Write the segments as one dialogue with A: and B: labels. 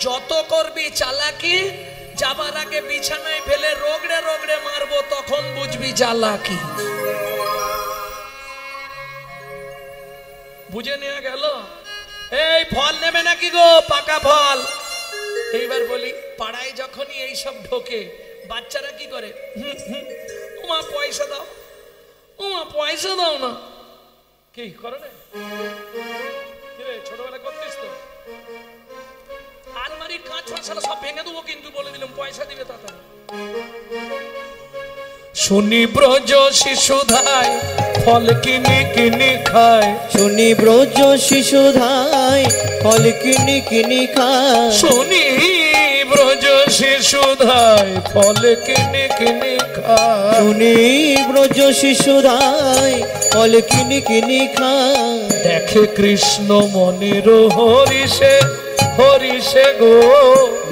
A: যত করবি চালাকি, যাবার আগে বিছানায় ফেলে রগড়ে রগড়ে মারবো, তখন বুঝবি চালাকি। বুঝে নেওয়া গেল? এই ফল নেবে নাকি গো? পাকা ফল। এইবার বলি, পাড়ায় যখনই এইসব ঢোকে, বাচ্চারা কি করে? ওমা পয়সা দাও, ওমা পয়সা দাও না। কি করো না? ছোটবেলা করতিস তো? আলমারির কাঁচ ফাঁসালা সব ভেঙে দেবো, কিন্তু বলে দিলাম পয়সা দিবে তাড়াতাড়ি। শুনি ব্রজ শিশুধায় ফল কিনি কিনি খায়,
B: শুনি ব্রজ শিশুধায় ফল কিনি কিনি খায়,
A: শুনি ব্রজ শিশুধায় ফল কিনি কিনি খায়,
B: শুনি ব্রজ শিশুধায় ফল কিনি কিনি খায়।
A: দেখে কৃষ্ণ মনের হরিষে হরিষে গো,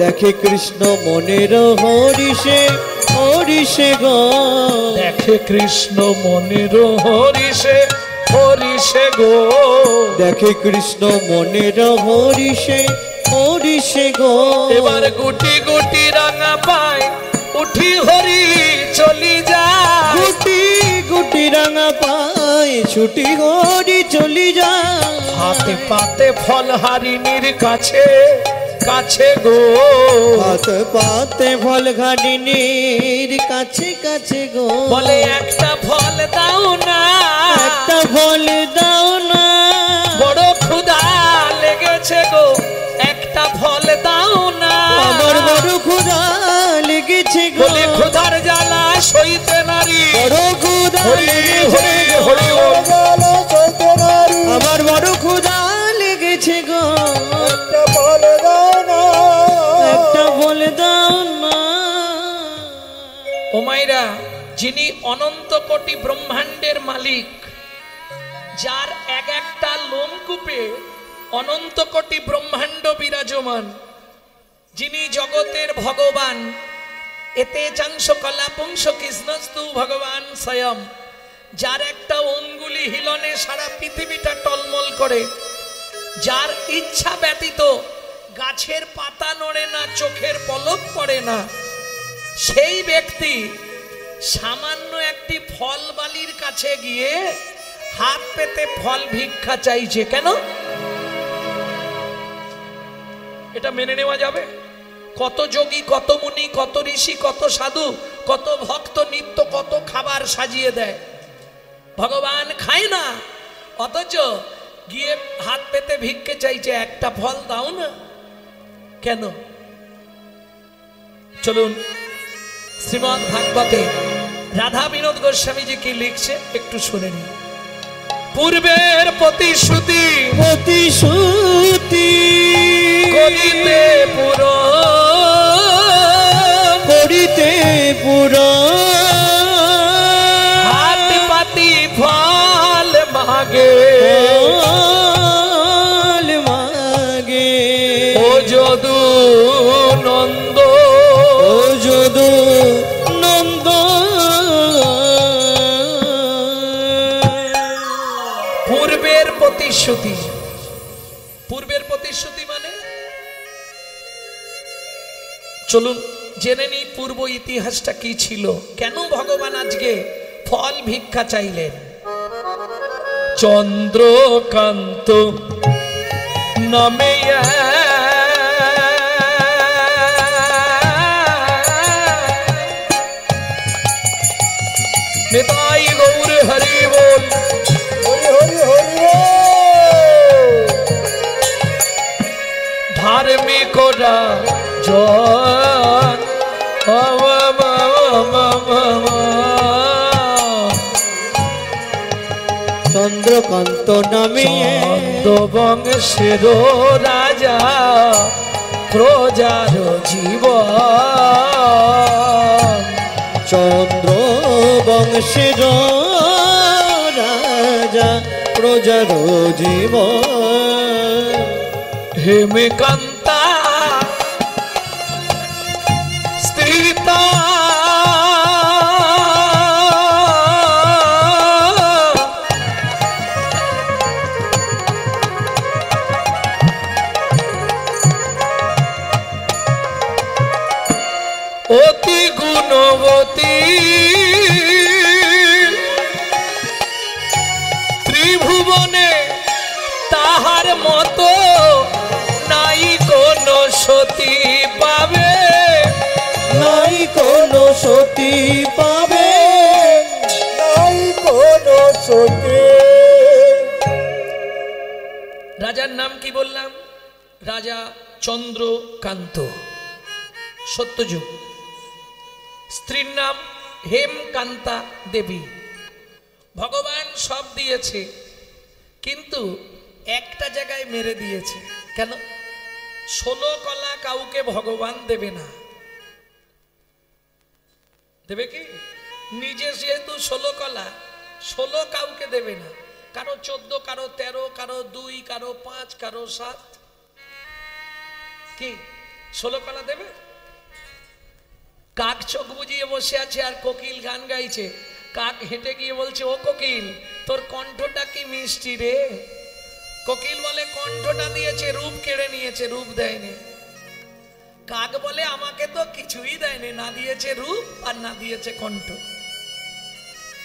B: দেখে কৃষ্ণ মনের হরিষে হরিষে গো,
A: দেখে কৃষ্ণ মনের হরিষে হরিষে গো,
B: দেখে কৃষ্ণ মনের হরিষে হরিষে গো।
A: এবার গুটি গুটি রাঙা পায় উঠি হরি চলি যায়,
B: গুটি গুটি রাঙা পায় ছুটি হরি চলি যায়,
A: হাতে পাতে ফল হারিনীর কাছে কাছে গো,
B: হাতে পাতে ফল ঘাটিনীর কাছে কাছে গো।
A: বলে একটা ফল দাও না,
B: একটা ফল দাও না,
A: বড় ক্ষুধা লেগেছে গো, একটা ফল দাও না,
B: আমার বড় ক্ষুধা লেগেছে গো,
A: বলে ক্ষুধার জ্বালা সইতে নারী,
B: বড় ক্ষুধা
A: হরি হরি হরি
B: আমার বড় ক্ষুধা লেগেছে গো,
C: একটা ফল দাও না,
B: একটা ফল দাও না।
A: ও মাইরা, যিনি অনন্ত কোটি ব্রহ্মাণ্ডের মালিক, যার এক একটা লোমকূপে অনন্ত কোটি ব্রহ্মাণ্ড বিরাজমান, যিনি জগতের ভগবান, এতে চাংশ কলা পুংস কৃষ্ণস্তু ভগবান স্বয়ং, যার একটা অঙ্গুলি হিলনে সারা পৃথিবীটা টলমল করে, যার ইচ্ছা ব্যতীত গাছের পাতা নড়ে না, চোখের পলক পড়ে না, সেই ব্যক্তি সামান্য একটি ফল বালির কাছে গিয়ে হাত পেতে ফল ভিক্ষা চাইছে কেন? এটা মেনে নেওয়া যাবে? কত যোগী, কত মুনি, কত ঋষি, কত সাধু, কত ভক্ত নিত্য কত খাবার সাজিয়ে দেয়, ভগবান খায় না, অথচ গিয়ে হাত পেতে ভিক্ষে চাইছে, একটা ফল দাও না কেন? চলুন শ্রীমদ্ ভাগবতে রাধা বিনোদ গোস্বামীজি কি লিখছে একটু শুনে নিন। পূর্বের প্রতিশ্রুতি
B: প্রতিশ্রুতি
A: করিতে
B: করিতে
A: হাত পাতি ফল মাগে,
B: ফল মাগে,
A: ও যদু নন্দ,
B: ও যদু নন্দ।
A: পূর্বের প্রতিশ্রুতি, পূর্বের প্রতিশ্রুতি মানে চলুন জেনে নিই পূর্ব ইতিহাসটা কি ছিল, কেন ভগবান আজকে ফল ভিক্ষা চাইলেন। চন্দ্রকান্ত নামে নিতাই গৌর হরি বল,
C: হরি হরি হরি
A: ধার্মিক জন
B: চন্দ্রকান্ত নামে
A: চন্দ্র বংশের রাজা প্রজার জীবন,
B: চন্দ্র বংশের রাজা প্রজার জীবন,
A: হেমকান্তা স্থিতা অতি গুণবতী ত্রিভুবনে তাহার মতো নাই কোন সতী পাবে,
B: নাই কোন সতী পাবে,
C: নাই কোনো সতী।
A: রাজার নাম কি বললাম? রাজা চন্দ্রকান্ত, সত্যযুগ। স্ত্রীর নাম হেমকান্তা দেবী। ভগবান সব দিয়েছে, কিন্তু একটা জায়গায় মেরে দিয়েছে। কেন? 16 কলা কাউকে ভগবান দেবে না। দেবে কি? নিজে যেহেতু 16 কলা, 16 কাউকে দেবে না। কারো 14, কারো 13, কারো 2, কারো 5, কারো 7। কি 16 কলা দেবে? কাক চোখ বুঝিয়ে বসে আছে আর কোকিল গান গাইছে। কাক হেঁটে গিয়ে বলছে, ও কোকিল, তোর কণ্ঠটা কি মিষ্টি রে। কোকিল বলে, কণ্ঠটা দিয়েছে, রূপ কেড়ে নিয়েছে, রূপ দেয়নি। কাক বলে, আমাকে তো কিছুই দেয়নি, না দিয়েছে রূপ আর না দিয়েছে কণ্ঠ।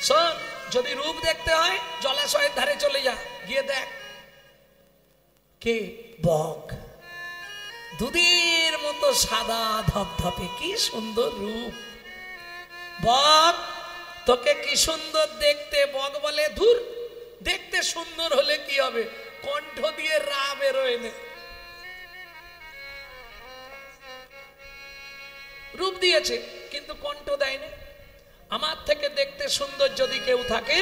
A: শোন, যদি রূপ দেখতে হয় জলাশয়ের ধারে চলে যা, গিয়ে দেখ। কে? বক। দুধের মতো সাদা ধপধপে, কি সুন্দর রূপ। বক, তোকে কি সুন্দর দেখতে। বক বলে, ধুর, দেখতে সুন্দর হলে কি হবে, কণ্ঠ দিয়ে রা বেরোয় না। রূপ দিয়েছে কিন্তু কণ্ঠ দেয়নি। আমার থেকে দেখতে সুন্দর যদি কেউ থাকে,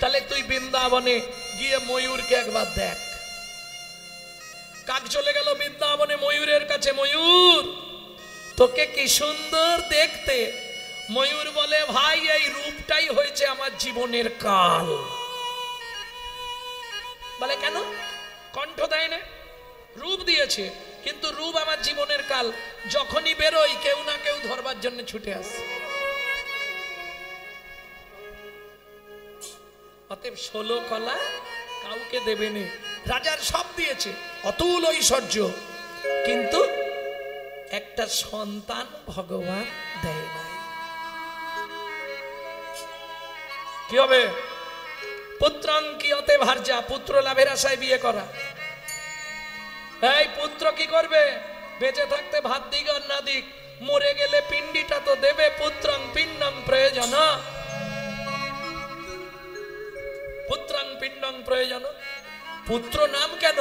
A: তাহলে তুই বৃন্দাবনে গিয়ে ময়ূরকে একবার দেখ। কাক চলে গেল বৃন্দাবনে ময়ূরের কাছে। ময়ূর, তোকে কি সুন্দর দেখতে। ময়ূর বলে, ভাই, এই রূপটাই হয়েছে আমার জীবনের কাল। বলে, কেন? কণ্ঠ দেয় না, রূপ দিয়েছে, কিন্তু রূপ আমার জীবনের কাল। যখনই বেরোই কেউ না কেউ ধরবার জন্য ছুটে আসে। অতএব 16 কলা কাউকে দেবেনি। রাজার সব দিয়েছে, অতুল ঐশ্বর্য, কিন্তু একটা সন্তান ভগবান দেয় নাই। কি হবে? পুত্রং কিয়তে ভার্যা, পুত্র লাভের আশায় বিয়ে করা। এই পুত্র কি করবে? বেঁচে থাকতে ভাত দিক আর না দিক, মরে গেলে পিণ্ডিটা তো দেবে। পুত্রং পিণ্ডং প্রয়োজন, পুত্রং পিণ্ডং প্রয়োজন। পুত্র নাম কেন?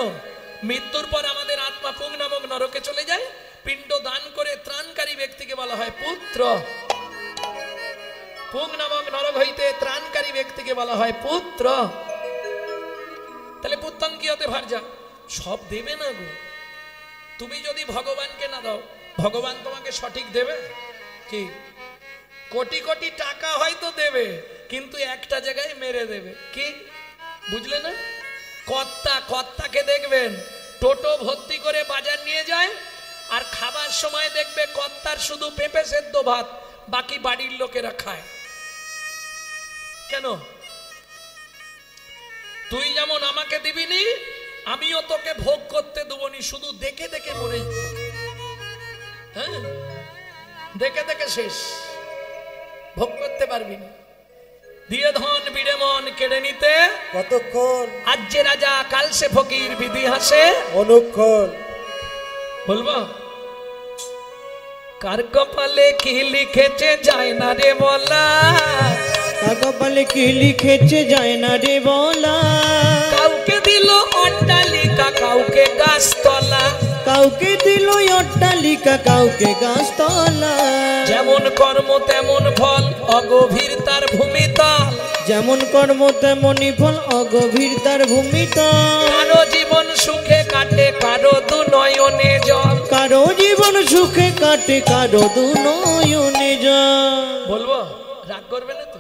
A: মৃত্যুর পর আমাদের আত্মা পুং নামক নরকে চলে যায়, পিণ্ড দান করে ত্রাণকারী ব্যক্তিকে বলা হয় পুত্র। পুং নামক নরক হইতে ত্রাণকারী ব্যক্তিকে বলা হয় পুত্র। তাহলে পুত্রং কিয়তে ভার্যা, সব দেবে না গো। তুমি যদি ভগবানকে না দাও, ভগবান তোমাকে সঠিক দেবে কি? কোটি কোটি টাকা হয়তো দেবে, কিন্তু একটা জায়গায় মেরে দেবে। কি বুঝলে না? কর্তাকে দেখবেন টোটো ভর্তি করে বাজার নিয়ে যায়, আর খাবার সময় দেখবে কর্তার শুধু পেঁপে সেদ্ধ ভাত, বাকি বাড়ির লোকেরা খায়। কেন? তুই যেমন আমাকে দিবিনি, আমিও তোকে ভোগ করতে দেবনি। শুধু দেখে দেখে মরে, হ্যাঁ, দেখে দেখে শেষ, ভোগ করতে পারবি না। দিয়ে ধন বিড়ে মন কেড়ে নিতে
C: কতক্ষণ?
A: আজ যে রাজা কাল সে ফকির, বিধি হাসে
C: অনুক্ষণ।
A: বলবো? কার কপালে কি লিখেছে যায় না রে বলা,
B: কার কপালে কি লিখেছে যায় না রে বলা।
A: কাউকে দিল অট্টালিকা, কাউকে গাছতলা,
B: কাউকে দিল অট্টালিকা, কাউকে গাছতলা।
A: যেমন কর্ম তেমন ফল, অগভীর তার ভূমিতল।
B: যেমন কর্ম তেমনই ফল, অগভীর তার ভূমিতল।
A: কারো জীবন সুখে কাটে, কারো দু নয়নে জল।
B: কারো জীবন সুখে কাটে, কারো দু নয়নে জল।
A: বলবো? রাগ করবে না তো?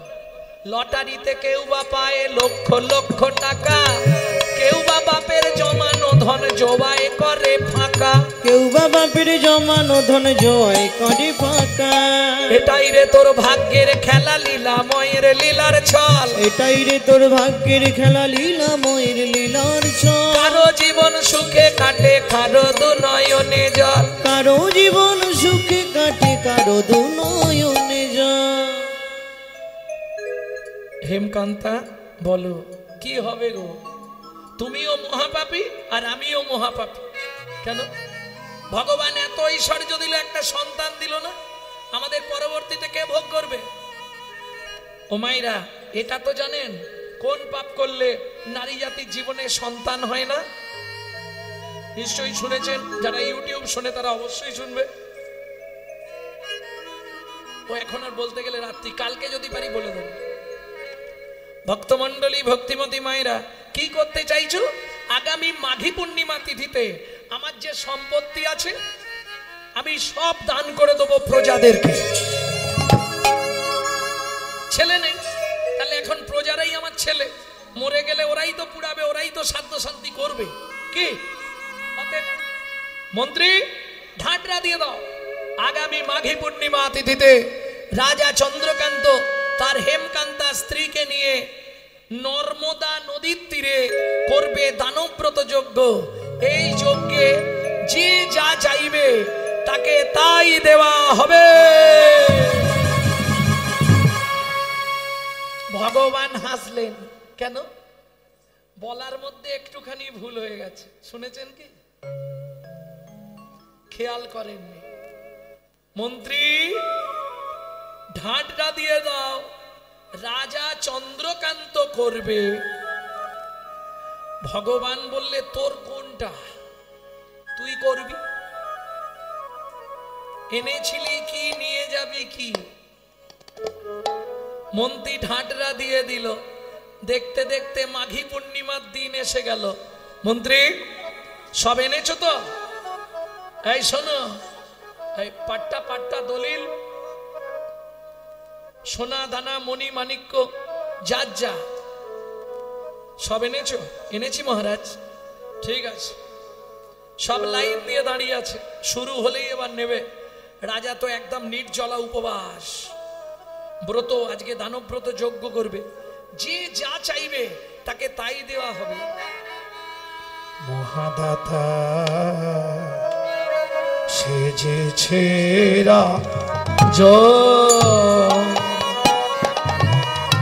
A: লটারিতে কেউ বা পায় লক্ষ লক্ষ টাকা, কেউ বা বাপের জমানো ধন জবাই করে ফাঁকা।
B: কেউ বা বাপের জমানো ধন জয় করে ফাঁকা।
A: এটাই রে তোর ভাগ্যের খেলা, লীলাময়ের লীলার ছল।
B: এটাই রে তোর ভাগ্যের খেলা, লীলাময়ের লীলার ছল।
A: কারো জীবন সুখে কাটে, কারো দু নয়নে জল।
B: কারো জীবন সুখে কাটে, কারো তার দুনয়নে যায়।
A: হেমকান্তা বলো কি হবে গো? তুমিও মহাপাপী আর আমিও মহাপাপী। কেন? ভগবান এত ঐশ্বর্য দিল, একটা সন্তান দিল না, আমাদের পরবর্তীতে কে ভোগ করবে? ও মাইরা, এটা তো জানেন কোন পাপ করলে নারী জাতির জীবনে সন্তান হয় না? নিশ্চয়ই শুনেছেন, যারা ইউটিউব শোনে তারা অবশ্যই শুনবে। ও এখন আর বলতে গেলে রাত্রি, কালকে যদি পারি বলে দেব। ভক্তমন্ডলী, ভক্তিমতী মায়েরা, কি করতে চাইছো? আগামী মাঘী পূর্ণিমা তিথিতে আমার যে সম্পত্তি আছে আমি সব দান করে দেবো প্রজাদেরকে। ছেলে নেই, তাহলে এখন প্রজারাই আমার ছেলে, মরে গেলে ওরাই তো পুড়াবে, ওরাই তো সাধ্য শান্তি করবে। কি মন্ত্রী, ঢাটরা দিয়ে দাও, আগামী মাঘী পূর্ণিমা তিথিতে রাজা চন্দ্রকান্ত তার হেমকান্তা স্ত্রীকে নিয়ে নর্মদা নদীর তীরে করবে দানব্রত যজ্ঞ। এই যজ্ঞে যে যা চাইবে তাকে তাই দেওয়া হবে। ভগবান হাসলেন। কেন? বলার মধ্যে একটুখানি ভুল হয়ে গেছে, শুনেছেন কি? খেয়াল করেননি। মন্ত্রী, ঢাটটা দিয়ে দাও, রাজা চন্দ্রকান্ত করবে। ভগবান বললে তোর কোনটা, তুই করবি? এনেছিলি কি, নিয়ে যাবি কি? মন্ত্রী ঢাটরা দিয়ে দিল। দেখতে দেখতে মাঘী পূর্ণিমার দিন এসে গেল। মন্ত্রী, সব এনেছো তো? এই শোনো, এই পাট্টা পাট্টা দলিল, সোনা দানা মণি মাণিক্য যা যা সব এনেছো? এনেছি মহারাজ। ঠিক আছে, সব লাইন দিয়ে দাঁড়িয়ে আছে, শুরু হলেই এবার নেবে। রাজা তো একদম নির্জলা উপবাস ব্রত, আজকে দানব্রত যজ্ঞ করবে, যে যা চাইবে তাকে তাই দেওয়া হবে।
C: মহাদাতা সেজেছে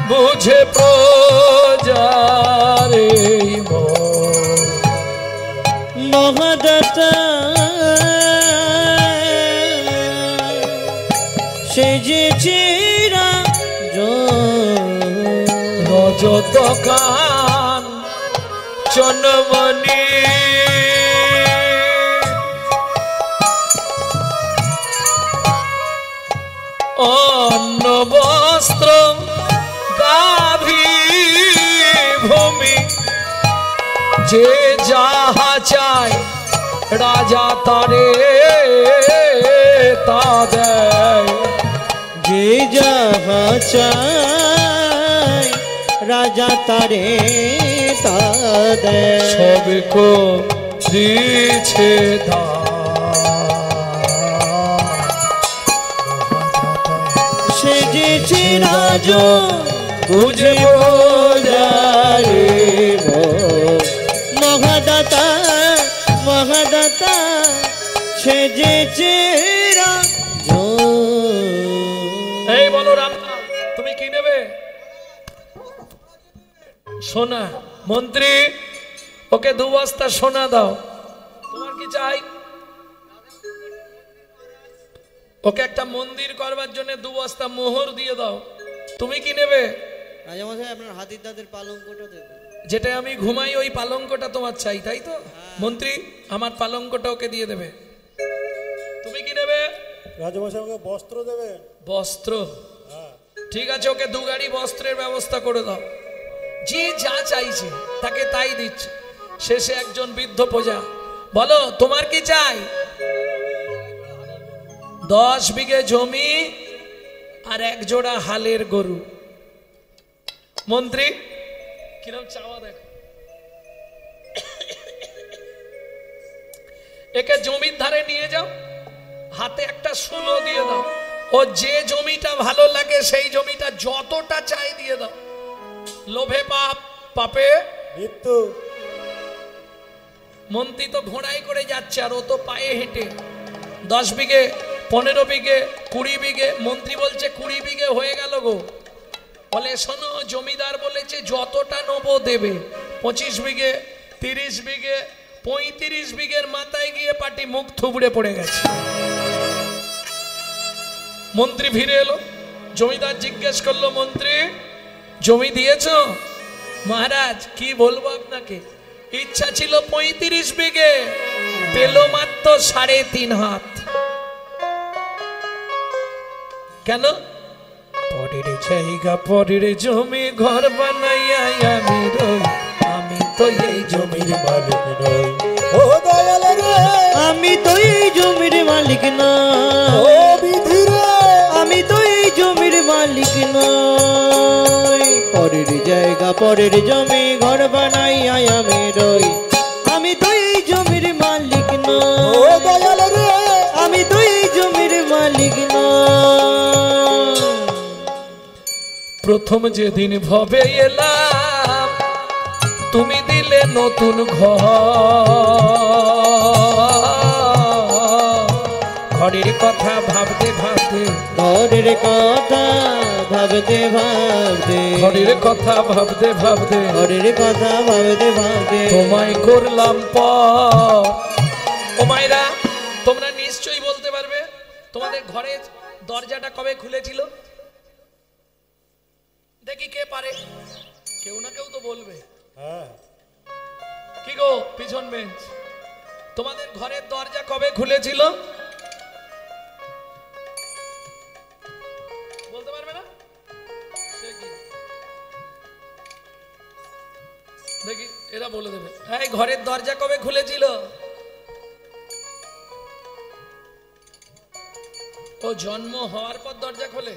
A: বুঝে প্রজারে
B: মহাদাতা সেজেছে
A: রজতকান চনমণি অন্ন বস্ত্র গাভী ভূমি, যে যাহা চায় রাজা তারে তা দেয়।
B: যে যাহা চায় রাজা তারে তা দেয়।
A: সবকো দিছে
B: সেজেছে রাজ বুঝে বোঝারে মহাদাতা মহাদাতা সেজেছে রাজ।
A: এই বলো রামনাথ, তুমি কি নেবে? সোনা। মন্ত্রী, ওকে 2 বস্তা সোনা দাও। তোমার কি চাই? ওকে একটা মন্দির করবার জন্য 2 বস্তা মোহর দিয়ে দাও। তুমি কি নেবে?
B: রাজামশাই, আপনার হাতির দাঁতের পালঙ্কটা দেবেন।
A: যেটা আমি ঘুমাই ওই পালঙ্কটা তোমার চাই, তাই তো? মন্ত্রী, আমার পালঙ্কটা ওকে দিয়ে দেবে। তুমি কি নেবে?
C: রাজমশাই আমাকে বস্ত্র দেবে।
A: বস্ত্র? ঠিক আছে, ওকে 2 গাড়ি বস্ত্রের ব্যবস্থা করে দাও। যে যা চাইছে তাকে তাই দিচ্ছে। শেষে একজন বৃদ্ধ প্রজা, বলো তোমার কি চাই? 10 বিঘে জমি আর 1 জোড়া হালের গরু। মন্ত্রী, কিরম চাওয়া দেখো। একে জমির ধারে নিয়ে যাও, হাতে একটা শুলো দিয়ে দাও। ও যে জমিটা ভালো লাগে সেই জমিটা যতটা চাই দিয়ে দাও। লোভে পাপ, পাপে
C: মৃত্যু।
A: মন্ত্রী তো ঘোড়ায় করে যাচ্ছে আর ও তো পায়ে হেঁটে। 10 বিঘে 15 বিঘে 20 বিঘে। মন্ত্রী বলছে 20 বিঘে হয়ে গেল গো। বলে শোনো, জমিদার বলেছে যতটা নেবো দেবে। 25 বিঘে, 30 বিঘে, 35 বিঘের মাথায় গিয়ে পাটি মুখ থুবড়ে পড়ে গেছে। মন্ত্রী ফিরে এলো, জমিদার জিজ্ঞেস করলো, মন্ত্রী জমি দিয়েছ? মহারাজ কি বলবো আপনাকে, ইচ্ছা ছিল 35 বিঘে, পেল মাত্র 3.5 হাত। কেন? পরের জায়গা পরের জমি ঘর বানাইয়া আমি রই, আমি তো এই জমির
C: মালিক নই। ও দয়াল রে,
B: আমি তো এই জমির মালিক না,
C: ও বিধি রে,
B: আমি তো এই জমির মালিক নই। পরের জায়গা পরের জমি ঘর বানাইয়া আমি রই, আমি তো এই জমির মালিক
C: ও
B: নই,
C: দয়াল রে,
B: আমি তো এই জমির মালিক নই।
A: প্রথম যেদিন ভবে এলাম তুমি দিলে নতুন ঘর, ঘরের কথা ভাবতে ভাবতে,
B: ঘরের কথা ভাবতে ভাবতে,
A: ঘরের কথা ভাবতে ভাবতে,
B: ঘরের কথা ভাবতে ভাবতে
A: তোমায় করলাম পর। ও মায়েরা, তোমরা নিশ্চয়ই বলতে পারবে তোমাদের ঘরের দরজাটা কবে খুলেছিল? দেখি কে পারে, কেউ না কেউ তো বলবে।
C: হ্যাঁ
A: কি গো পিছন বেঞ্চ, তোমাদের ঘরের দরজা কবে খুলেছিল? বলতে পারবে না? সে কি? দেখি এরা বলে দেবে। এই ঘরের দরজা কবে খুলেছিল? ও জন্ম হওয়ার পর দরজা খোলে?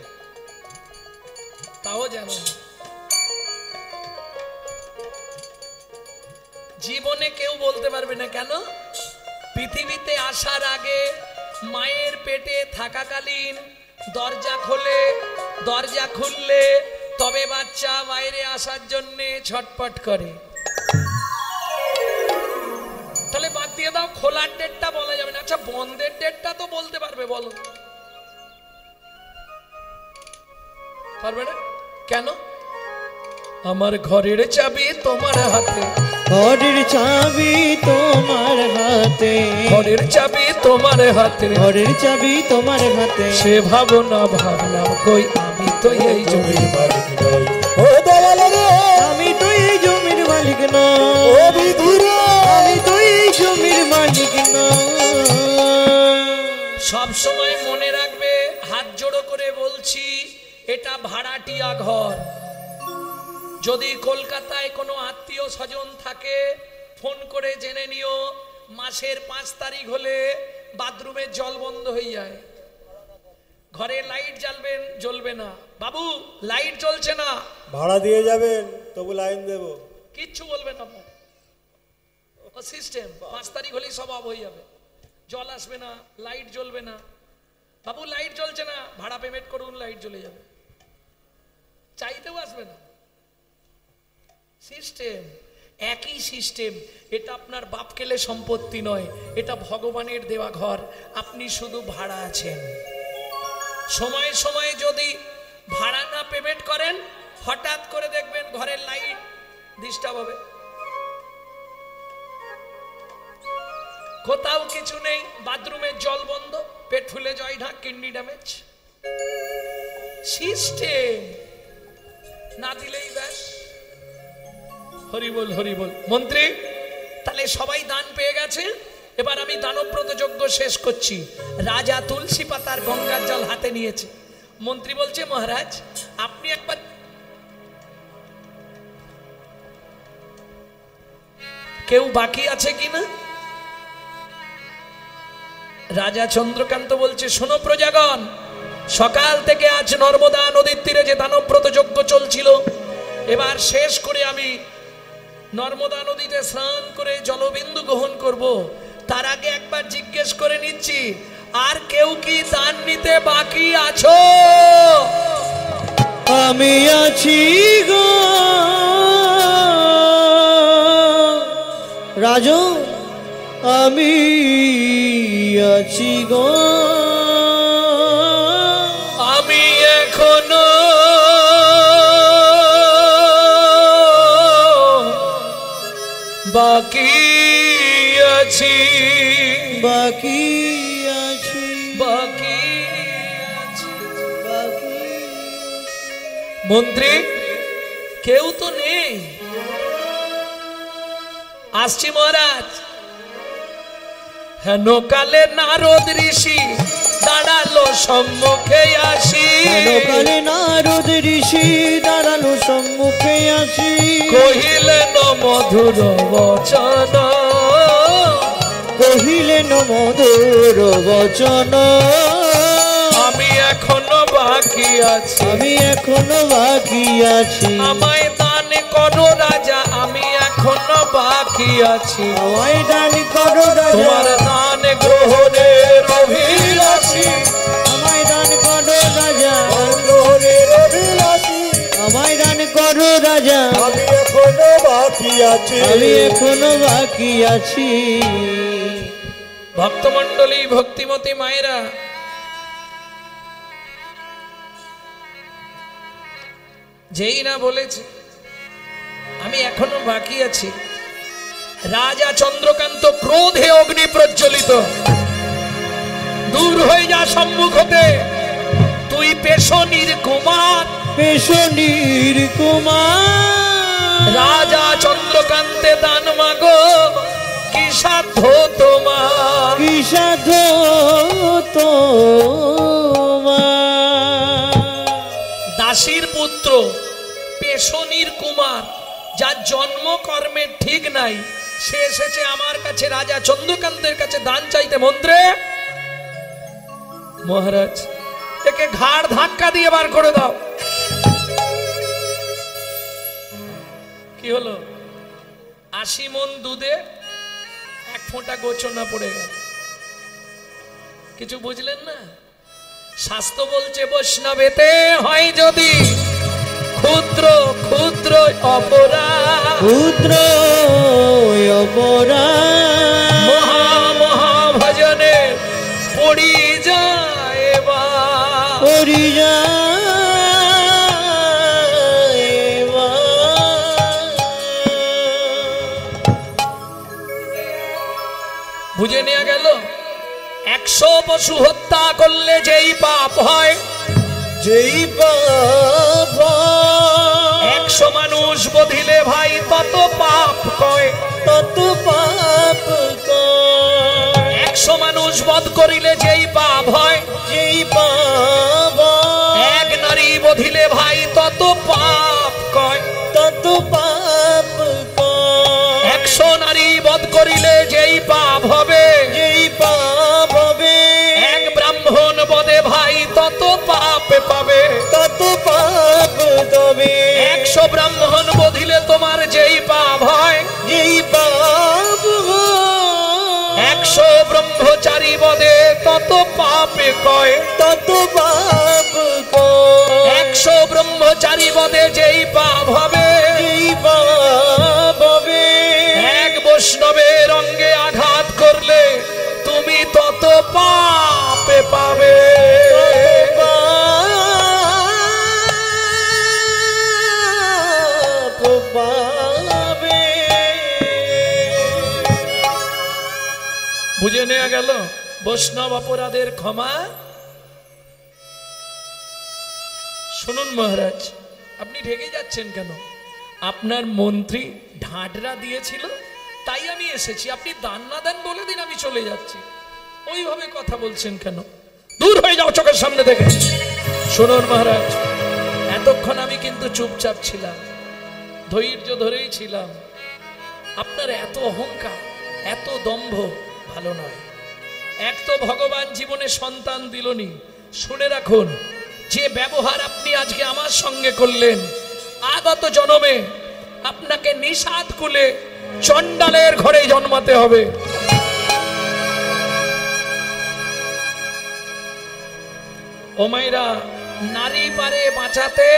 A: তাও জানো না। জীবনে কেউ বলতে পারবে না। কেন? পৃথিবীতে আসার আগে মায়ের পেটে থাকাকালীন দরজা খোলে, দরজা খুললে তবে বাচ্চা বাইরে আসার জন্য ছটপট করে। তাহলে বাদ দিয়ে দাও, খোলার ডেটটা বলা যাবে না। আচ্ছা বন্ধের ডেটটা তো বলতে পারবে, বলো। পারবে না? কেন? আমার ঘরের চাবি তোমার হাতে,
B: ঘরের চাবি তোমার হাতে,
A: ঘরের চাবি তোমার হাতে,
B: ঘরের চাবি তোমার হাতে।
A: সে ভাবনা ভাবলাম কই আমি তো এই জমির
C: মালিক নই। ও দয়াল রে,
B: আমি তো এই জমির মালিক
C: ও
B: নই,
C: বিধি রে,
B: আমি তো এই জমির মালিক নই।
A: সব সময় মনে রাখবে, হাত জোড়ো করে বলছি, এটা ভাড়াটিয়া ঘর। যদি কলকাতায় কোনো আত্মীয় স্বজন থাকে ফোন করে জেনে নিও, মাসের 5 তারিখ হলে বাথরুমের জল বন্ধ হয়ে যায়, ঘরে লাইট জ্বালবেন জ্বলবে না। বাবু লাইট জ্বলছে না,
C: ভাড়া দিয়ে যাবেন তবু লাইন দেব।
A: কিচ্ছু বলবেন না। ও সিস্টেম 5 তারিখ হলেই সব অফ হয়ে যাবে, জল আসবে না, লাইট জ্বলবে না। বাবু লাইট জ্বলছে না, ভাড়া পেমেন্ট করুন, লাইট জ্বলে যাবে, চাইতেও আসবে না। সিস্টেম একই সিস্টেম। এটা আপনার বাপ কেলে সম্পত্তি নয়, এটা ভগবানের দেওয়া ঘর, আপনি শুধু ভাড়া আছেন। সময়ে সময়ে যদি ভাড়া না পেমেন্ট করেন, হঠাৎ করে দেখবেন ঘরের লাইট ডিস্টার্ব হবে, কোথাও কিছু নেই, বাথরুমের জল বন্ধ, পেট ফুলে জয় ঢাক, কিডনি ড্যামেজ। সিস্টেম না দিলেই ব্যাস। হরিবল হরিবল। মন্ত্রী তাহলে সবাই দান পেয়ে গেছে, এবার আমি দানব্রত যজ্ঞ শেষ করছি। রাজা তুলসী পাতার গঙ্গার জল হাতে নিয়েছে। মন্ত্রী বলছে, মহারাজ আপনি একবার কেউ বাকি আছে কিনা? রাজা চন্দ্রকান্ত বলছে, শোনো প্রজাগণ, সকাল থেকে আজ নর্মদা নদীর তীরে যে দানব্রত যজ্ঞ চলছিল, এবার শেষ করে আমি নর্মদা নদীতে স্নান করে জলবিন্দু গ্রহণ করব। তার আগে একবার জিজ্ঞেস করে নিচ্ছি, আর কেউ কি দান নিতে বাকি আছো?
B: আমি আছি গো রাজু, আমি আছি গো।
A: মন্ত্রী কেউ তো নেই, আসছি মহারাজ। হেন কালে নারদ ঋষি দাঁড়ালো সম্মুখে আসি,
B: কালে নারদ ঋষি দাঁড়ালো সম্মুখে আসি,
A: কহিলেন মধুর বচন,
B: কহিলেন মধুর বচন,
A: আমি এখনো বাকি আছি,
B: আমি এখনো বাকি আছি,
A: আমায় দান করো রাজা, আমি এখনো বাকি আছি,
B: আমায় দান করো রাজা,
A: তোমার দান গ্রহণের অভিলাষী,
B: আমায় দান করো রাজা,
C: গ্রহণের অভিলাষী,
B: আমায় দান করো রাজা,
C: আমি এখনো বাকি আছি,
B: আমি এখনো বাকি আছি।
A: ভক্তমণ্ডলী, ভক্তিমতী মায়েরা, যেই না বলেছে আমি এখনো বাকি আছি, রাজা চন্দ্রকান্ত ক্রোধে অগ্নি প্রজ্বলিত, দূর হয়ে যা সম্মুখ হতে, তুই পেশনির কুমার,
B: পেশনির কুমার,
A: রাজা চন্দ্রকান্তে দান মাগো, কি সাধ্য তোমার,
B: কি সাধ্য তোমার,
A: দাসীর পুত্র পেশনির কুমার, যার জন্ম কর্মের ঠিক নাই, সে এসেছে আমার কাছে রাজা চন্দ্রকান্তের কাছে দান চাইতে। মন্ত্রে মহারাজ একে ঘাড় ধাক্কা দিয়ে বার করে দাও। কি হলো? 80 মণ দুধে 1 ফোঁটা গোচনা পড়ে গেল। কিছু বুঝলেন না? শাস্ত্র বলছে বৈষ্ণবেতে হয় যদি ক্ষুদ্র ক্ষুদ্র অপরাধ,
B: ক্ষুদ্র অপরাধ,
A: মহা মহা ভজনে পড়ি যায় বা,
B: পড়ি যায় বা।
A: বুঝে নেওয়া গেল? 100 পশু হত্যা করলে যেই পাপ হয়,
B: যেই পাপ
A: 100 মানুষ বধিলে ভাই তত পাপ কয়,
B: তত পাপ কয়,
A: 100 মানুষ বধ করিলে যেই পাপ হয়,
B: যেই পাপ
A: 1 নারী বধিলে ভাই তত পাপ কয়,
B: তত পাপ কয়,
A: 100 নারী বধ করিলে যেই পাপ হবে,
B: যেই পাপ হবে,
A: 1 ব্রাহ্মণ বধে ভাই তত পাপ পাবে,
B: তত পাপ তবে,
A: 100 ব্রাহ্মণ বধিলে তোমার যেই পাপ হয়,
B: যেই পাপ
A: 100 ব্রহ্মচারী বধে তত পাপে কয়,
B: তত পাপ কয়,
A: 100 ব্রহ্মচারী বধে যেই পাপ হবে,
B: যেই পাপ হবে,
A: 1 বৈষ্ণবের অঙ্গে আঘাত করলে তুমি তত পাপে পাবে। বুঝে নেওয়া গেল? বৈষ্ণব অপরাধের ক্ষমা। শুনুন মহারাজ, আপনি ঢেকে যাচ্ছেন কেন? আপনার মন্ত্রী ঢাডরা দিয়েছিল তাই আমি এসেছি, আপনি দান না দেন বলে দিন আমি চলে যাচ্ছি, ওইভাবে কথা বলছেন কেন? দূর হয়ে যাও চোখের সামনে থেকে। শুনুন মহারাজ, এতক্ষণ আমি কিন্তু চুপচাপ ছিলাম, ধৈর্য ধরেই ছিলাম। আপনার এত অহংকার, এত দম্ভ ভালো নয়। এক তো ভগবান জীবনে সন্তান দিলনি, শুনে রাখুন, যে ব্যবহার আপনি আজকে আমার সঙ্গে করলেন, আগত জন্মে আপনাকে নিষাদ কুলে চণ্ডালের ঘরে জন্মাতে হবে। ও মাইরা, নারী পারে বাঁচাতে,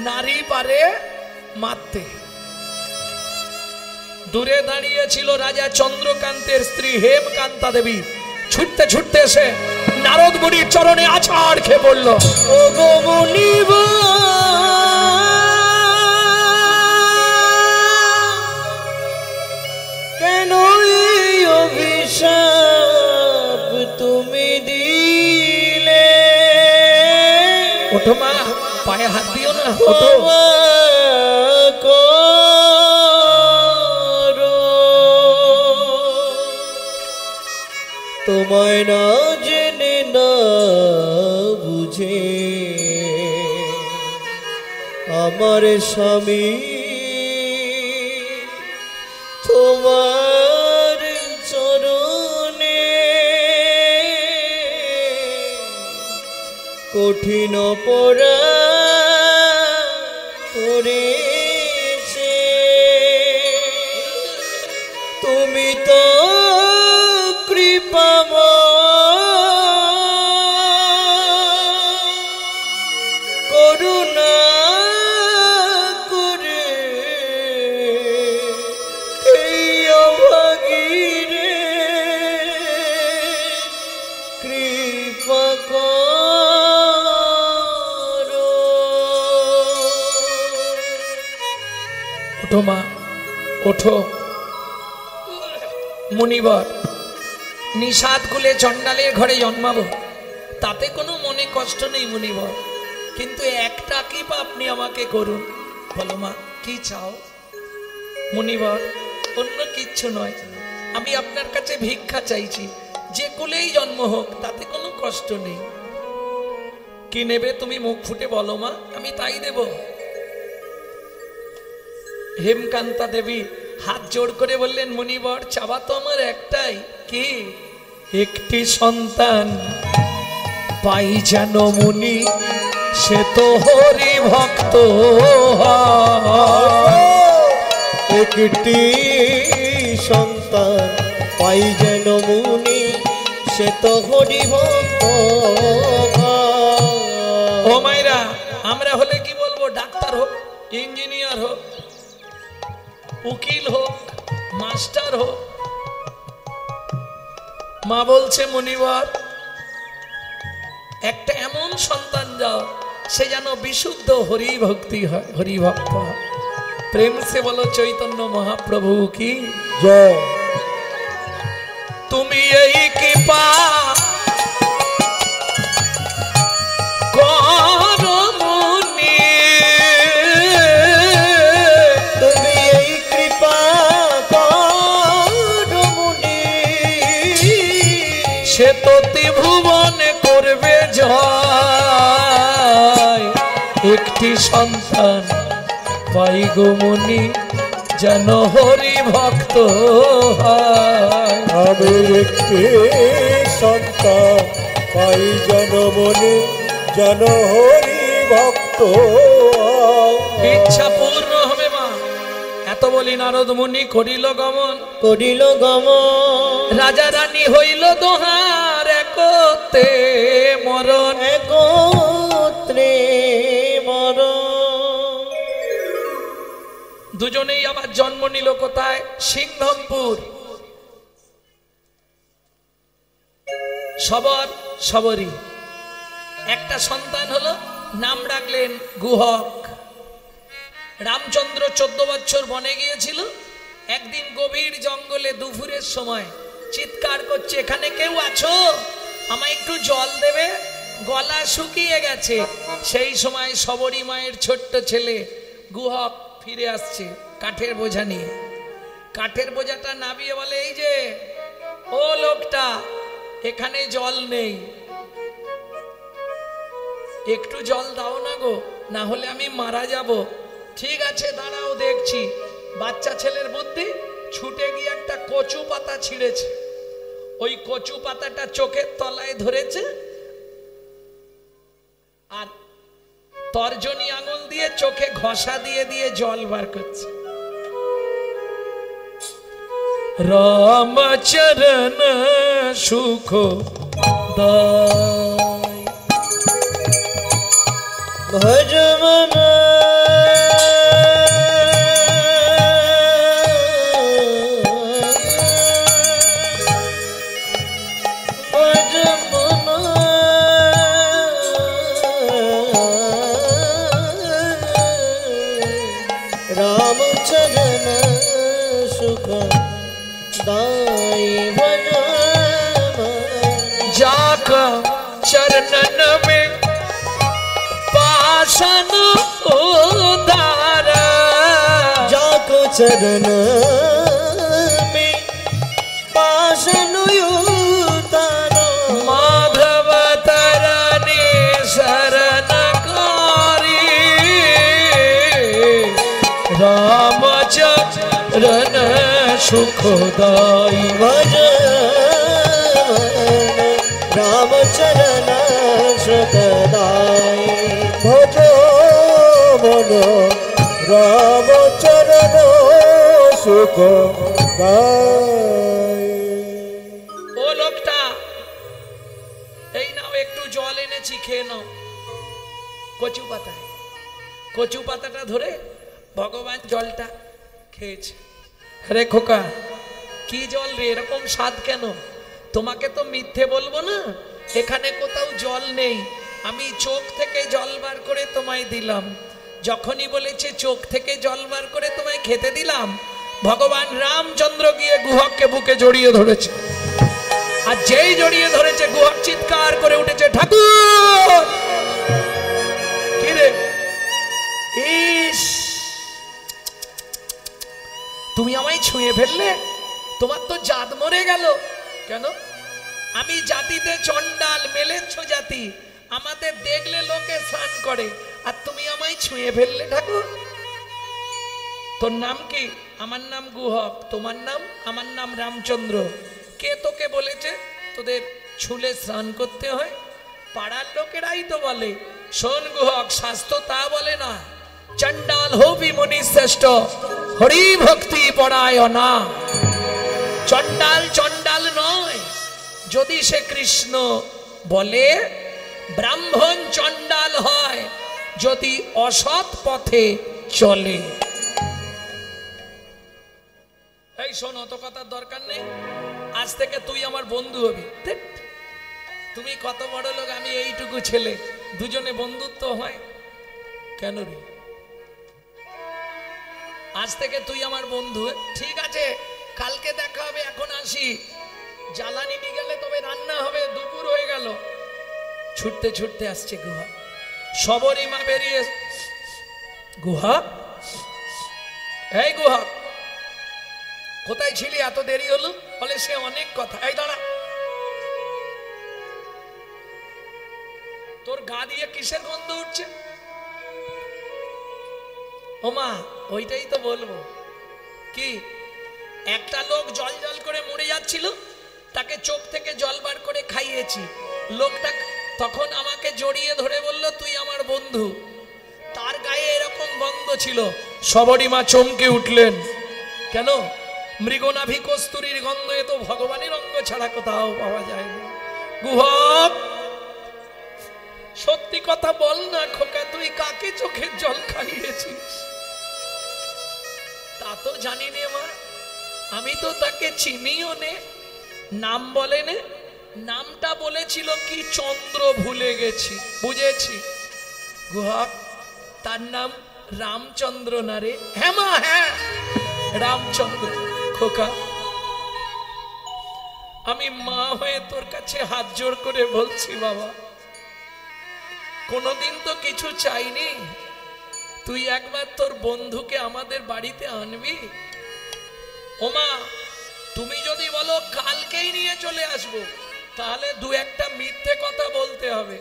A: নারী পারে মারতে। দূরে দাঁড়িয়ে ছিল রাজা চন্দ্রকান্তের স্ত্রী হেমকান্তা দেবী, ছুটতে ছুটতে এসে নারদ মুনির চরণে আছাড় খেয়ে পড়ল।
B: ও গো মুনিব, কেন এই অভিশাপ তুমি দিলে?
A: ওঠো মা, পায়ে হাত দিও না,
B: ক্ষমা করো, তোমায় না জেনে না বুঝে আমার স্বামী তোমার চরণে কঠিন অপরাধ করেছে, তুমি তো কৃপাময়, করুণা করে এই অভাগীরে কৃপা করো।
A: ওঠো মা, ওঠো। মুনিবর, নিষাদ কুলে চণ্ডালের ঘরে জন্মাবো তাতে কোনো মনে কষ্ট নেই মুনিবর, কিন্তু একটা কৃপা আপনি আমাকে করুন। বলো মা, কি চাও? মুনিবর, অন্য কিচ্ছু নয়, আমি আপনার কাছে ভিক্ষা চাইছি, যে কুলেই জন্ম হোক তাতে কোনো কষ্ট নেই। কি নেবে তুমি মুখ ফুটে বলো মা, আমি তাই দেব। হেমকান্তা দেবী হাত জোড় করে বললেন, মুনিবর চাওয়া তো আমার একটাই, কি? একটি সন্তান পাই যেন মুনি, সে তো হরি ভক্ত।
B: একটি সন্তান পাই যেন মুনি, সে তো হরি ভক্ত।
A: ও মাইরা, আমরা হলে কি বলবো? ডাক্তার হোক, ইঞ্জিনিয়ার হোক, উকিল হোক, মাস্টার হোক। মা বলছে, মুনিবর একটা এমন সন্তান দাও সে যেন বিশুদ্ধ হরি ভক্তি হয়, হরি ভক্ত হয়। প্রেম সে বলো চৈতন্য মহাপ্রভু কি
C: জয়।
A: তুমি এই কৃপা করো মুনি,
B: তুমি এই কৃপা করো মুনি,
A: সে তো ত্রিভুবনে করবে জয়। একটি সন্তান পাই গো মুনি, যেন হরি ভক্ত হয়।
C: আমি একটি সন্তান পাই যেন মনে, যেন হরি ভক্ত।
A: ইচ্ছা পূর্ণ হবে মা। এত বলি নারদ মুনি করিল গমন,
B: করিল গমন,
A: রাজা রানী হইল দোহার, একতে মরণ।
B: একত্রে মরণ।
A: দুজনেই আবার জন্ম নিল কোথায়? সিংহমপুর। সবর সবরী একটা সন্তান হলো, নাম রাখলেন গুহক। রামচন্দ্র 14 বছর বনে গিয়েছিল, একদিন গভীর জঙ্গলে দুপুরের সময় চিৎকার করছে, এখানে কেউ আছো? আমায় একটু জল দেবে, গলা শুকিয়ে গেছে। সেই সময় সবরী মায়ের ছোট্ট ছেলে গুহক ফিরে আসছে কাঠের বোঝা নিয়ে। কাঠের বোঝাটা নামিয়ে বলে, এই যে ও লোকটা, এখানে জল নেই, একটু জল দাও না গো, না হলে আমি মারা যাব। ঠিক আছে দাঁড়াও দেখছি। বাচ্চা ছেলের বুদ্ধি, ছুটে গিয়ে একটা কচু পাতা ছিঁড়েছে, ওই কচু পাতাটা চোখের তলায় ধরেছে, আর তর্জনী আঙুল দিয়ে চোখে ঘষা দিয়ে দিয়ে জল বার করছে। রামচরণ সুখ দায়
B: ভজমন रामचरण सुख दाई भजन
A: जाका चरणन में पाषाण उदार
B: जाको चरण में पाषाण उदार
A: माधव तरने शरणकारी रामचरण सुखदाई
B: भजन रामचरण सुखदाई
C: ভজ মন রামচরণ সুখ গায়।
A: ও লোকটা, এই নাও একটু জল এনেছি, খেয়ে নাও। কচু পাতায়, কচু পাতাটা ধরে ভগবান জলটা খেয়েছে। আরে খোকা, কি জল রে, এরকম স্বাদ কেন? তোমাকে তো মিথ্যে বলবো না, এখানে কোথাও জল নেই, আমি চোখ থেকে জল বার করে তোমায় দিলাম। যখনই বলেছে চোখ থেকে জল বার করে তোমায় খেতে দিলাম, ভগবান রামচন্দ্র গিয়ে গুহককে বুকে জড়িয়ে ধরেছে। আর যেই জড়িয়ে ধরেছে, গুহক চিৎকার করে উঠেছে, ঠাকুর! কি রে? ইস, তুমি আমায় ছুঁয়ে ফেললে, তোমার তো জাত মরে গেল। কেন? আমি জাতিতে চন্ডাল, মেলেচ্ছ জাতি, আমাদের দেখলে লোকে স্নান করে, আর তুমি আমায় ছুঁয়ে ফেললে ঠাকুর। তোর নাম কি? আমার নাম গুহক। তোমার নাম? আমার নাম রামচন্দ্র। কে তোকে বলেছে তোদের ছুলে স্নান করতে হয়? পাড়ার লোকেরাই তো বলে। শোন গুহক, শাস্ত্র তা বলে না। চন্ডাল হবি মুনি শ্রেষ্ঠ, হরি ভক্তি পড়ায় না। চন্ডাল চন্ডাল নয়, যদি সে কৃষ্ণ বলে। ব্রাহ্মণ চন্ডাল হয় যদি অসৎ পথে চলে। এই শোন, অত কথার দরকার নেই, আজ থেকে তুই আমার বন্ধু হবি। তুমি কত বড় লোক, আমি এইটুকু ছেলে, দুজনে বন্ধুত্ব হয় কেন রে? আজ থেকে তুই আমার বন্ধু। ঠিক আছে, কালকে দেখা হবে, এখন আসি। জ্বালানি নিয়ে গেলে তবে রান্না হবে, দুপুর হয়ে গেল। ছুটতে ছুটতে আসছে গুহা। সবরী মা বেরিয়ে, গুহা, এই গুহা, কোথায় ছিলি, এত দেরি হলো? বলে সে অনেক কথা। এই দাঁড়া, তোর গা দিয়ে কিসের গন্ধ উঠছে? ওমা, ওইটাই তো বলবো। কি? একটা লোক জল জল করে মরে যাচ্ছিল, তাকে চোখ থেকে জল বার করে খাইয়েছি। লোকটা তখন আমাকে জড়িয়ে ধরে বলল, তুই আমার বন্ধু। তার গায়ে এরকম গন্ধ ছিল। সবরী মা চমকে উঠলেন। কেন? মৃগনাভি কস্তুরীর গন্ধ, এ তো ভগবানের অঙ্গ ছাড়া কোথাও পাওয়া যায় না। গুহক, সত্যি কথা বল না খোকা, তুই কাকে চোখের জল খাইয়েছিস? তা তো জানি নে মা, আমি তো তাকে চিনিও নে, নাম বলে নে। নামটা বলেছিল কি চন্দ্র, ভুলে গেছি। বুঝেছি গুহক, তার নাম রামচন্দ্র না রে? হ্যাঁ মা, হ্যাঁ রামচন্দ্র। খোকা, আমি মা হয়ে তোর কাছে হাত জোড় করে বলছি, বাবা, কোনোদিন তো কিছু চাইনি, তুই একবার তোর বন্ধুকে আমাদের বাড়িতে আনবি। ওমা, তুমি যদি বলো কালকেই নিয়ে চলে আসবো, তাহলে দু একটা মিথ্যে কথা বলতে হবে।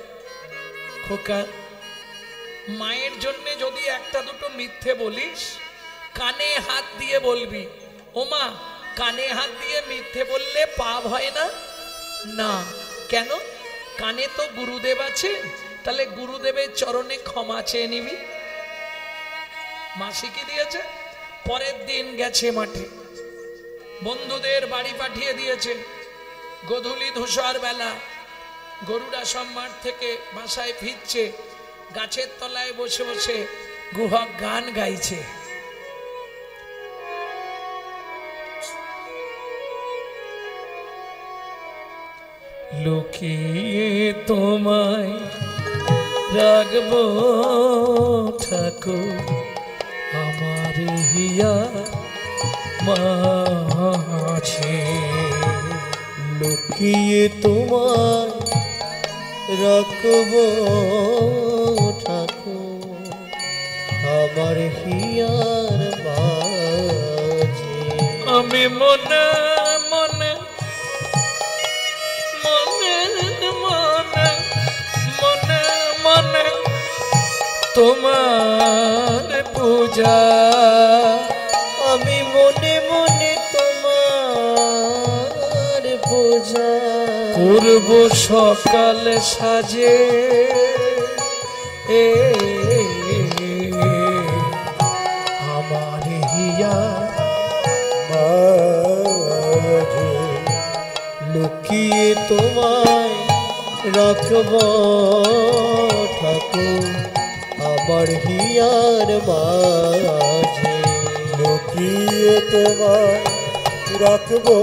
A: খোকা, মায়ের জন্য যদি একটা দুটো মিথ্যে বলিস, কানে হাত দিয়ে বলবি। ওমা, কানে হাত দিয়ে মিথ্যে বললে পাপ হয় না? না। কেন? কানে তো গুরুদেব আছে, তাহলে গুরুদেবের চরণে ক্ষমা চেয়ে নিবি। মাসি কি দিয়েছে? পরের দিন গেছে মাঠে, বন্ধুদের বাড়ি পাঠিয়ে দিয়েছে। গোধূলি ধূসর বেলা গরুরা সব মাঠ থেকে বাসায় ফিরছে, গাছের তলায় বসে বসে গুহক গান গাইছে। লুকিয়ে তোমায় রাখবো ঠাকুর, আমার হিয়া মাঝে।
B: লুকিয়ে তোমায় রাখবো ঠাকুর, আমার হিয়ার মাঝে।
A: আমি মনে মনে মনে মনে মনে মনে তোমার পূজা,
B: আমি মনে মনে তোমার পূজা
A: করব সকাল সাজে। আমার হিয়া
C: মাঝে
B: লুকিয়ে তোমায় রাখব ঠাকুর আমার হিয়ার মাঝে।
C: লুকিয়ে তোমায় রাখবো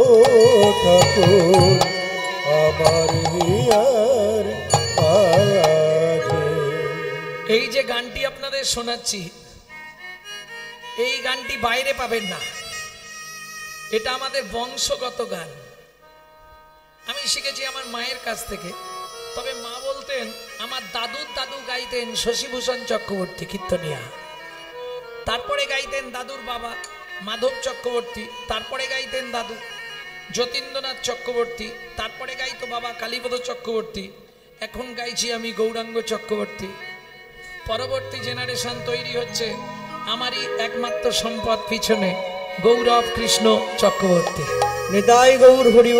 C: ঠাকুর আমার হিয়ার মাঝে।
A: এই যে গানটি আপনাদের শোনাচ্ছি, এই গানটি বাইরে পাবেন না, এটা আমাদের বংশগত গান। আমি শিখেছি আমার মায়ের কাছ থেকে। তবে মা বলতেন আমার দাদুর দাদু গাইতেন শশীভূষণ চক্রবর্তী কীর্তনিয়া, তারপরে গাইতেন দাদুর বাবা মাধব চক্রবর্তী, তারপরে গাইতেন দাদু যতীন্দ্রনাথ চক্রবর্তী, তারপরে গাইতো বাবা কালীপদ চক্রবর্তী, এখন গাইছি আমি গৌরাঙ্গ চক্রবর্তী। পরবর্তী জেনারেশন তৈরি হচ্ছে, আমারই একমাত্র সম্পদ পিছনে গৌরব কৃষ্ণ চক্রবর্তী।
B: নিতাই গৌর হরিব।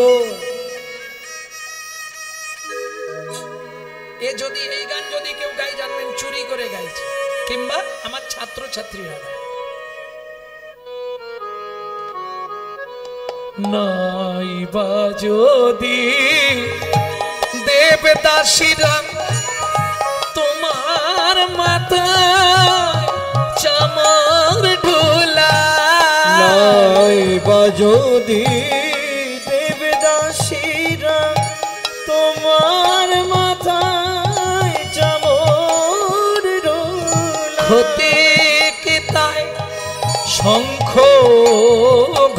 A: এ যদি এই গান যদি কেউ গাই জানবেন চুরি করে গাইছে, কিংবা আমার ছাত্র ছাত্রীরা। নাই বা যদি দেবদাসীরা তোমার মাথা চামর ঢোলা,
B: নাই বা যদি দেবদাসীরা তোমার মাথায় চামর ঢোলা,
A: হতে কি তাই শঙ্খ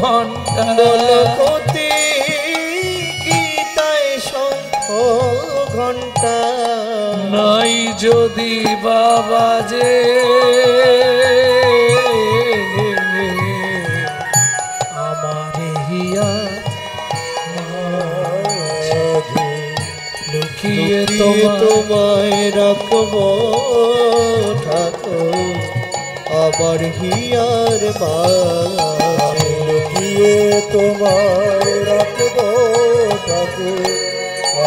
A: ঘণ্টা,
B: বলকতে কি তাই শঙ্খ ঘণ্টা,
A: নাই যদি বাবা যে আমার হিয়া লুকিয়ে
B: তোমায় রাখব ঠাকুর আমার হিয়ার মাঝে।
C: লুকিয়ে তোমায় রাখবো ঠাকুর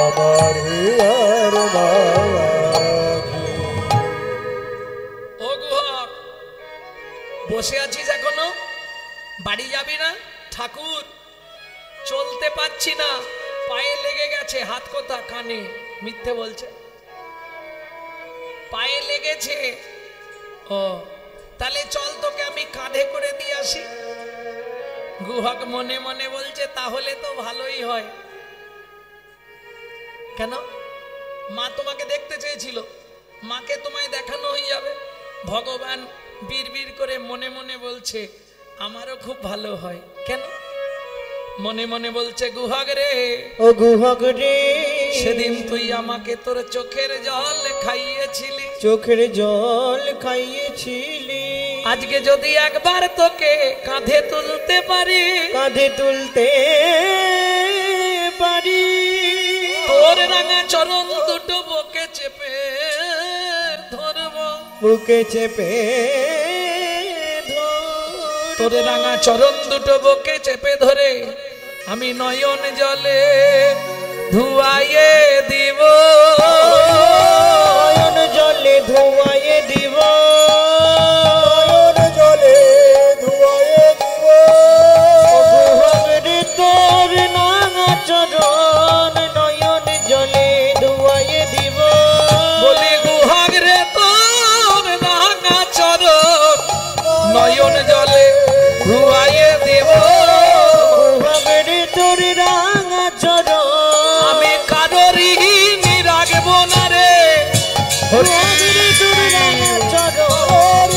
C: আমার হিয়ার মাঝে।
A: ও গুহক, বসে আছিস এখনো? বাড়ি যাবি না? ঠাকুর চলতে পারছি না, পায়ে লেগে গেছে। হাত কোথা? কানে। মিথ্যে বলছে, পায়ে লেগেছে। ও তাহলে চল, তোকে আমি কাঁধে করে দিয়ে আসি। গুহক মনে মনে বলছে তাহলে তো ভালোই হয়। কেন? মা তোমাকে দেখতে চেয়েছিল, মাকে তোমায় দেখানো হয়ে যাবে। ভগবান বীর করে মনে মনে বলছে আমারও খুব ভালো হয়। কেন? মনে মনে বলছে গুহক রে,
B: ও গুহক রে,
A: সেদিন তুই আমাকে তোর চোখের জল খাইয়েছিলি,
B: চোখের জল খাইয়েছিলি,
A: আজকে যদি একবার তোকে কাঁধে তুলতে পারি,
B: কাঁধে তুলতে পারি,
A: তোর রাঙা চরণ দুটো বুকে চেপে ধরব,
B: বুকে চেপে
A: তোর রাঙা চরণ দুটো বুকে চেপে ধরে আমি নয়ন জলে ধুয়াইয়ে দিব,
B: নয়ন জলে ধোয়াইয়ে দিব,
C: নয়ন জলে ধুয়ায়ে দিব।
B: গুহরে তোর নাঙা চরণ নয়ন জলে ধোয়াইয়ে দিব,
A: বলি গুহক রে তোর রাঙা চরণ নয়ন জলে ধুয়াইয়ে দিব,
B: গুহরে তোর রাঙা চরণ
A: আমি কারোরই রাখবো না রে,
B: গুহরে তোর রাঙা চরণ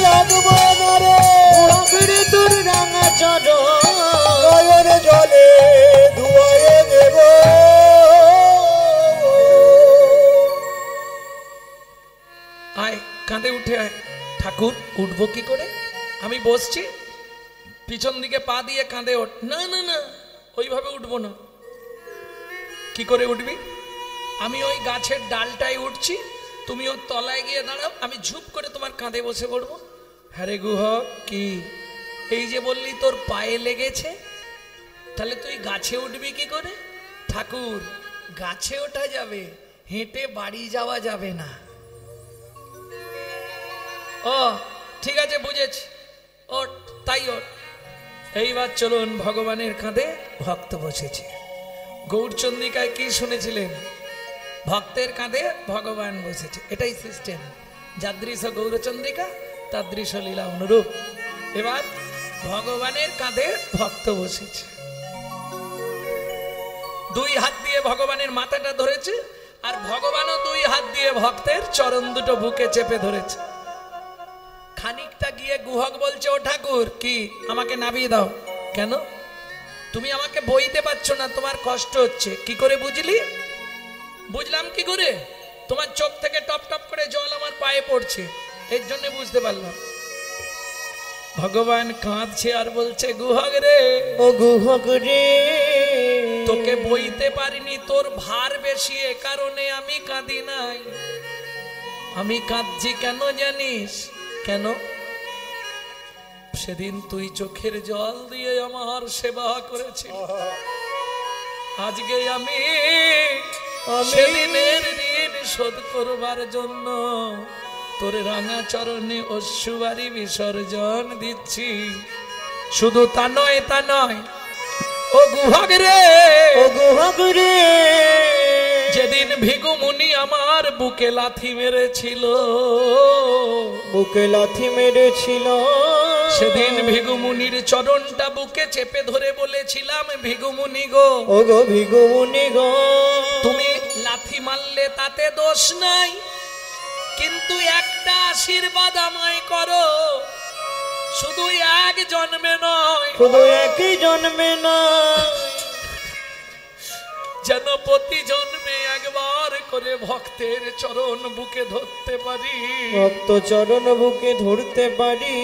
C: রাখবো না রে,
B: গুহরে তোর রাঙা চরণ
C: নয়ন জলে ধুয়ায়ে দেব।
A: আয় কাঁধে উঠে আয়। ঠাকুর উঠবো কি করে? আমি বসছি, পিছন দিকে পা দিয়ে কাঁধে ওঠ। না না না, ওইভাবে উঠবো না। কি করে উঠবি? আমি ওই গাছের ডালটায় উঠছি, তুমি ওর তলায় গিয়ে দাঁড়াও, আমি ঝুপ করে তোমার কাঁধে বসে পড়বো। হ্যাঁ রে গুহক, কি এই যে বললি তোর পায়ে লেগেছে, তাহলে তুই গাছে উঠবি কি করে? ঠাকুর, গাছে ওঠা যাবে, হেঁটে বাড়ি যাওয়া যাবে না। ও ঠিক আছে, বুঝেছি, ওঠ, তাই ওঠ। এইবার চলুন, ভগবানের কাঁধে ভক্ত বসেছে। গৌরচন্দ্রিকায় কি শুনেছিলেন? ভক্তের কাঁধে ভগবান বসেছে, এটাই সিস্টেম। যাদৃশ গৌরচন্দ্রিকা তাদৃশ লীলা অনুরূপ। এবার ভগবানের কাঁধে ভক্ত বসেছে, দুই হাত দিয়ে ভগবানের মাথাটা ধরেছে, আর ভগবানও দুই হাত দিয়ে ভক্তের চরণ দুটো বুকে চেপে ধরেছে। খানিকটা গিয়ে গুহক বলছে, ও ঠাকুর, কি আমাকে নামিয়ে দাও। কেন? তুমি আমাকে বইতে পারছো না, তোমার কষ্ট হচ্ছে। কি করে বুঝলি? বুঝলাম কি করে? তোমার চোখ থেকে টপ টপ করে জল আমার পায়ে পড়ছে, এর জন্য বুঝতে পারলাম। ভগবান কাঁদছে আর বলছে, গুহক রে,
B: ও গুহক রে,
A: তোকে বইতে পারিনি, তোর ভার বেশি, এ কারণে আমি কাঁদি নাই। আমি কাঁদছি কেন জানিস? কেন? সেদিন তুই চোখের জল দিয়ে আমার সেবা করেছিস, আজকে আমি সেদিনের ঋণ শোধ করবার জন্য তোর রাঙা চরণে অশ্রুবারি বিসর্জন দিচ্ছি। শুধু তা নয়, তা নয়, ও গুহক রে,
B: ও গুহক রে,
A: যেদিন ভিগু মুনি আমার বুকে লাথি মেরেছিল,
B: বুকে লাথি মেরেছিল,
A: সেদিন ভিগু মুনির চরণটা বুকে চেপে ধরে বলেছিলাম, ভিগু মুনি গো,
B: ও গো ভিগু মুনি গো,
A: তুমি লাথি মারলে তাতে দোষ নাই, কিন্তু একটা আশীর্বাদ আমায় করো, শুধু এক জন্মে নয়,
B: শুধু একই জন্মে নয়,
A: যেন প্রতি জন্মে একবার করে ভক্তের চরণ বুকে ধরতে পারি,
B: ভক্ত চরণ বুকে ধরতে পারি।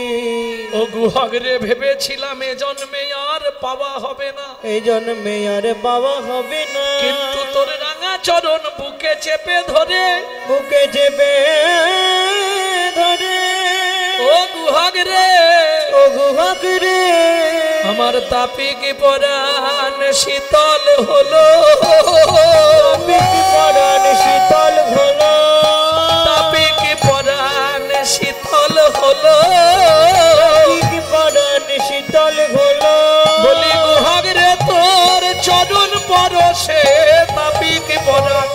A: ও গুহক রে, ভেবেছিলাম এ জন্মে আর পাওয়া হবে না,
B: এই জন্মে আর পাওয়া হবে না,
A: কিন্তু তোর রাঙা চরণ বুকে চেপে ধরে,
B: বুকে চেপে ধরে,
A: ও গুহক রে,
B: ও গুহক রে,
A: আমার তাপিক পরাণ শীতল হলো,
B: তাপিক পরাণ শীতল হলো,
A: তাপিক পরাণ শীতল হলো,
B: তাপিক পরাণ শীতল হলো,
A: বলি গুহক রে, তোর চরণ পরশে তাপিক পরাণ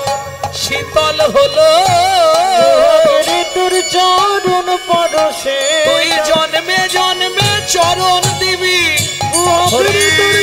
A: শীতল হলো,
B: রে তোর চরণ পরশে
A: তুই জন্মে জন্মে চরণ দিবি,
B: গুহক রে তোর